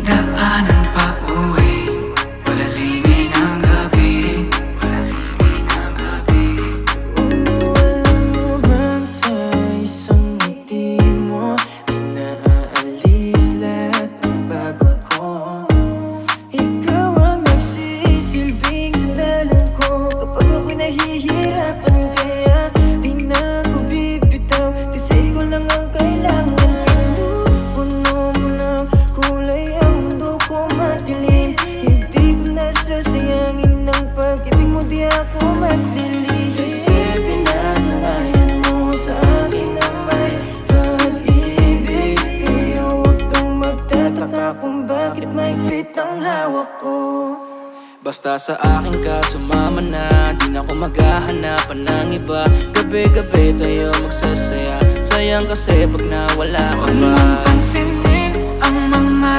daanan pa uwi, palalingin ang gabi. Alam mo bang sa isang ngiti mo ay naaalis lahat ng pagod ko? Ikaw ang nagsisilbing sandalan ko kapag ako'y nahihirapan, kaya di na ako bibitaw, kasi ikaw lang ang kailangan. Pinupuno mo ng kulay ang mundo ko madilim, hindi ko nasasayangin ng pag-ibig mo, di ako maglilihim. Kasi pinatunayan mo sa akin na may pag-ibig, kaya huwag kang magtataka kung bakit mahigpit ang hawak ko. Basta sa akin ka sumama na, di na ako maghahanapan ng iba. Gabi-gabi tayo magsasaya, sayang kasi pag nawala ka Huwag ba. mong pansinin ang mga